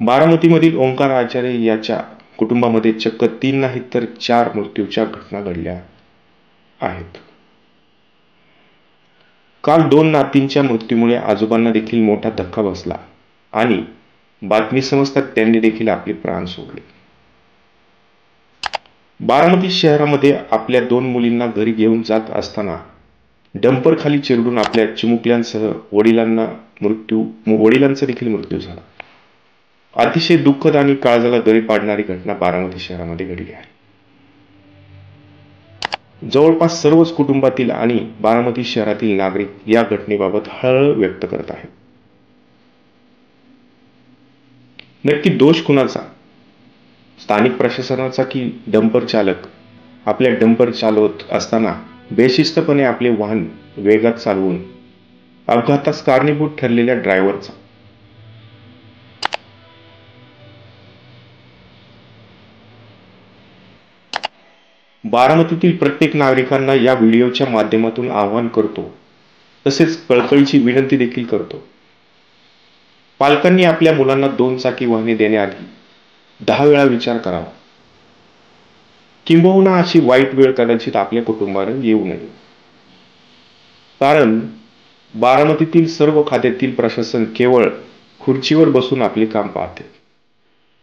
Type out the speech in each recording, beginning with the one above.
बारामतीमधील ओंकार आचार्य याच्या कुटुंबामध्ये चक्क 3 नाहीत तर 4 मृत्यूच्या घटना घडल्या आहेत. काल 2 नातींच्या मृत्यूमुळे आजोबांना देखील मोठा धक्का बसला आणि बातमी समजतात त्यांनी देखील आपले प्राण सोडले. बारामती शहरामध्ये आपल्या 2 मुलींना घरी घेऊन जात असताना डंपर खाली चिरडून आपल्या चिमुकल्यांसह वडिलांचा देखील मृत्यू झाला. अतिशय दुःखद आणि काळजाला गळी पाडणारी घटना बारामती शहरामध्ये घडली आहे. जवळपास सर्वच कुटुंबातील आणि बारामती शहरातील नागरिक या घटनेबाबत हळहळ व्यक्त करत आहेत. नक्की दोष कुणाचा? स्थानिक प्रशासनाचा की डंपर चालक आपल्या डंपर चालवत असताना बेशिस्तपणे आपले वाहन वेगात चालवून अपघातास कारणीभूत ठरलेल्या ड्रायव्हरचा? बारामतीतील प्रत्येक नागरिकांना या व्हिडिओच्या माध्यमातून आवाहन करतो, तसेच कळकळीची विनंती देखील करतो. पालकांनी आपल्या मुलांना 2 चाकी वाहने देण्याआधी 10 वेळा विचार करावा, किंबहुना अशी वाईट वेळ कदाचित आपल्या कुटुंबावर येऊ नये. कारण बारामतीतील सर्व खात्यातील प्रशासन केवळ खुर्चीवर बसून आपले काम पाहते.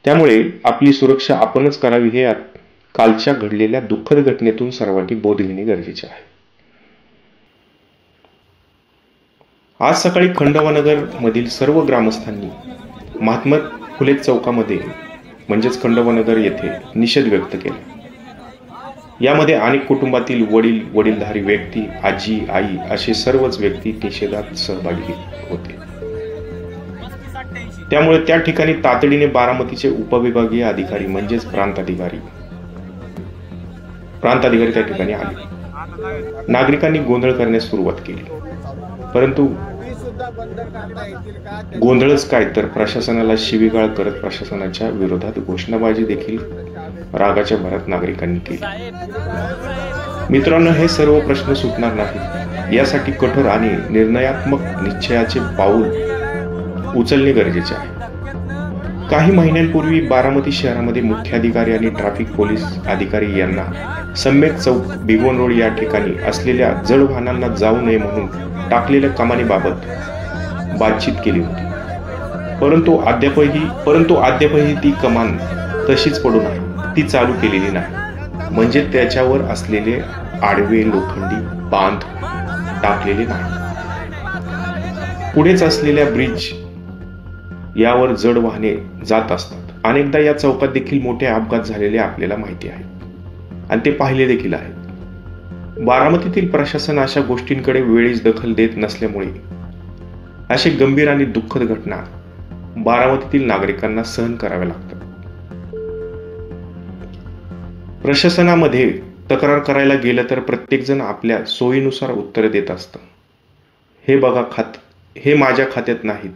त्यामुळे आपली सुरक्षा आपणच करावी हे कालच्या घडलेल्या दुःखद घटनेतून सर्वांनी बोध घेणे गरजेचे आहे. आज सकाळी खंडोबानगर मधील सर्व ग्रामस्थांनी महात्मा फुले चौकामध्ये म्हणजेच खंडोबानगर येथे निषेध व्यक्त केला. यामध्ये अनेक कुटुंबातील वडीलधारी व्यक्ती, आजी, आई असे सर्वच व्यक्ती निषेधात सहभागी होते. त्यामुळे त्या ठिकाणी तातडीने बारामतीचे उपविभागीय अधिकारी म्हणजेच प्रांताधिकारी त्या ठिकाणी आले. नागरिकांनी गोंधळ करण्यास सुरुवात केली, परंतु गोंधळच काय तर प्रशासनाला शिवीगाळ करत प्रशासनाच्या विरोधात घोषणाबाजी देखील रागाच्या भरात नागरिकांनी केली. मित्रांनो, हे सर्व प्रश्न सुटणार नाही. यासाठी कठोर आणि निर्णयात्मक निश्चयाचे पाऊल उचलणे गरजेचे आहे. काही महिन्यांपूर्वी बारामती शहरामध्ये मुख्याधिकारी आणि ट्रॅफिक पोलीस अधिकारी यांना सम्यक चौक, भिगवण रोड या ठिकाणी असलेल्या जड वाहनांना जाऊ नये म्हणून टाकलेल्या कमानीबाबत बातचीत केली होती. परंतु अद्यापही ती कमान तशीच पडून आहे. ती चालू केलेली नाही. म्हणजे त्याच्यावर असलेले आडवे लोखंडी बांध टाकलेले नाही. पुढेच असलेल्या ब्रिज यावर जड वाहने जात असतात. अनेकदा या चौकात देखील मोठे अपघात झालेले आपल्याला माहिती आहे आणि ते पाहिले देखील आहेत. बारामतीतील प्रशासन अशा गोष्टींकडे वेळीच दखल देत नसल्यामुळे असे गंभीर आणि दुःखद घटना बारामतीतील नागरिकांना सहन कराव्या लागतात. प्रशासनामध्ये तक्रार करायला गेलं तर प्रत्येक जण आपल्या सोयीनुसार उत्तर देत असतं. हे बघा, हे माझ्या खात्यात नाहीत,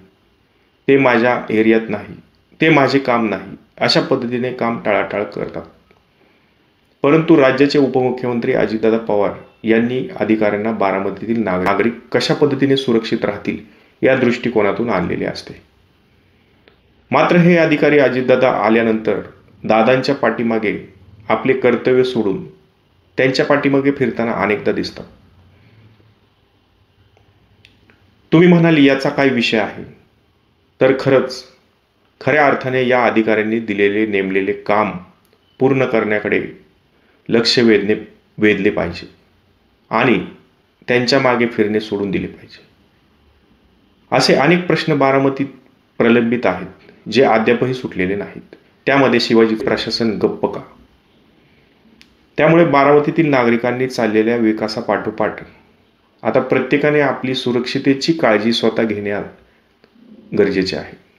ते माझ्या एरियात नाही, ते माझे काम नाही, अशा पद्धतीने काम टाळाटाळ करतात. परंतु राज्याचे उपमुख्यमंत्री अजितदादा पवार यांनी अधिकाऱ्यांना बारामतीतील नागरिक कशा पद्धतीने सुरक्षित राहतील या दृष्टिकोनातून आणलेले असते. मात्र हे अधिकारी अजितदादा आल्यानंतर दादांच्या पाठीमागे आपले कर्तव्य सोडून त्यांच्या पाठीमागे फिरताना अनेकदा दिसतात. तुम्ही म्हणाल याचा काय विषय आहे? तर खऱ्या अर्थाने या अधिकाऱ्यांनी नेमलेले काम पूर्ण करण्याकडे लक्ष वेधले पाहिजे आणि त्यांच्या मागे फिरणे सोडून दिले पाहिजे. असे अनेक प्रश्न बारामतीत प्रलंबित आहेत जे अद्यापही सुटलेले नाहीत. त्यामध्ये शिवाजी प्रशासन गप्प का? त्यामुळे बारामतीतील नागरिकांनी चाललेल्या विकासापाठोपाठ आता प्रत्येकाने आपली सुरक्षितेची काळजी स्वतः घेणे गरजेचे आहे.